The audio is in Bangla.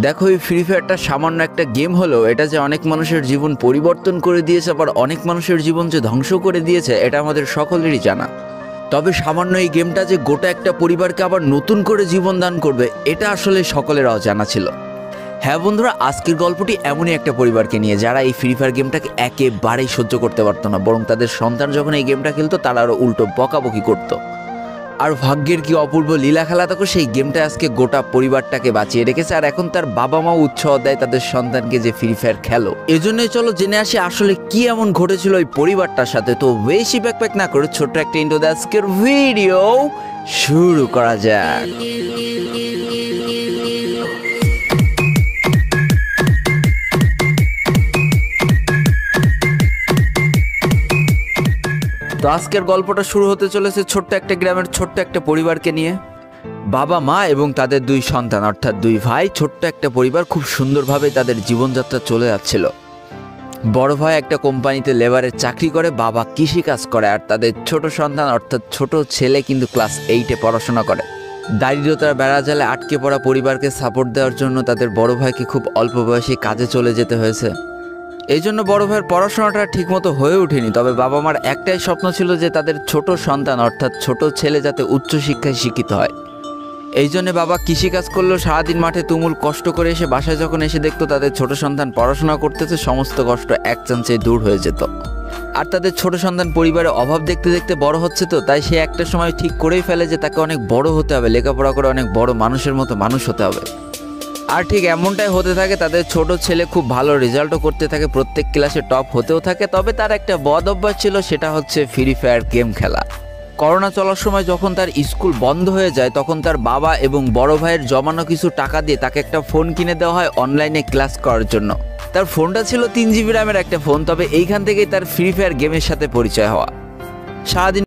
দেখো, এই ফ্রি ফায়ারটা সামান্য একটা গেম হলেও এটা যে অনেক মানুষের জীবন পরিবর্তন করে দিয়েছে, আবার অনেক মানুষের জীবন যে ধ্বংস করে দিয়েছে এটা আমাদের সকলেরই জানা। তবে সামান্য এই গেমটা যে গোটা একটা পরিবারকে আবার নতুন করে জীবন দান করবে এটা আসলে সকলের অজানা ছিল। হ্যাঁ বন্ধুরা, আজকের গল্পটি এমনই একটা পরিবারকে নিয়ে যারা এই ফ্রি ফায়ার গেমটাকে একেবারেই সহ্য করতে পারতো না, বরং তাদের সন্তান যখন এই গেমটা খেলতো তারা আরও উল্টো বকাবকি করতো। আর ভাগ্যের কি অপূর্ব লীলা খেলা, তখন সেই গেমটা আজকে গোটা পরিবারটাকে বাঁচিয়ে রেখেছে। আর এখন তার বাবা মাও উৎসাহ দেয় তাদের সন্তানকে যে ফ্রি ফায়ার খেলো। এজন্যই চলো জেনে আসি আসলে কি এমন ঘটেছিল ওই পরিবারটার সাথে। তো বেশি ব্যাকপ্যাক না করে ছোট্ট একটা ইন্ট্রো দিয়ে আজকের ভিডিও শুরু করা যাক। তো আজকের গল্পটা শুরু হতে চলেছে ছোট্ট একটা গ্রামের ছোট্ট একটা পরিবারকে নিয়ে। বাবা মা এবং তাদের দুই সন্তান অর্থাৎ দুই ভাই, ছোট্ট একটা পরিবার, খুব সুন্দরভাবে তাদের জীবনযাত্রা চলে যাচ্ছিল। বড় ভাই একটা কোম্পানিতে লেবারের চাকরি করে, বাবা কৃষিকাজ করে, আর তাদের ছোট সন্তান অর্থাৎ ছোট ছেলে কিন্তু ক্লাস 8-এ পড়াশোনা করে। দারিদ্রতার বেড়াজালে আটকে পড়া পরিবারকে সাপোর্ট দেওয়ার জন্য তাদের বড় ভাইকে খুব অল্প বয়সে কাজে চলে যেতে হয়েছে। এই জন্য বড় ভাইয়ের পড়াশোনাটা ঠিকমতো হয়ে ওঠেনি। তবে বাবা মার একটাই স্বপ্ন ছিল যে তাদের ছোট সন্তান অর্থাৎ ছোট ছেলে যাতে উচ্চশিক্ষায় শিক্ষিত হয়। এই জন্য বাবা কৃষিকাজ করলেও সারাদিন মাঠে তুমুল কষ্ট করে এসে বাসায় যখন এসে দেখতো তাদের ছোট সন্তান পড়াশোনা করতেছে, সমস্ত কষ্ট এক চান্সে দূর হয়ে যেত। আর তাদের ছোট সন্তান পরিবারে অভাব দেখতে দেখতে বড় হচ্ছে, তো তাই সে একটা সময় ঠিক করেই ফেলে যে তাকে অনেক বড় হতে হবে, লেখাপড়া করে অনেক বড় মানুষের মতো মানুষ হতে হবে। আর ঠিক এমনটাই হতে থাকে। তাদের ছোট ছেলে খুব ভালো রেজাল্টও করতে থাকে, প্রত্যেক ক্লাসে টপ হতেও থাকে। তবে তার একটা বদ অভ্যাস ছিল, সেটা হচ্ছে ফ্রি ফায়ার গেম খেলা। করোনা চলার সময় যখন তার স্কুল বন্ধ হয়ে যায় তখন তার বাবা এবং বড় ভাইয়ের জমানো কিছু টাকা দিয়ে তাকে একটা ফোন কিনে দেওয়া হয় অনলাইনে ক্লাস করার জন্য। তার ফোনটা ছিল 3 GB র্যামের একটা ফোন। তবে এইখান থেকেই তার ফ্রি ফায়ার গেমের সাথে পরিচয় হওয়া। সারাদিন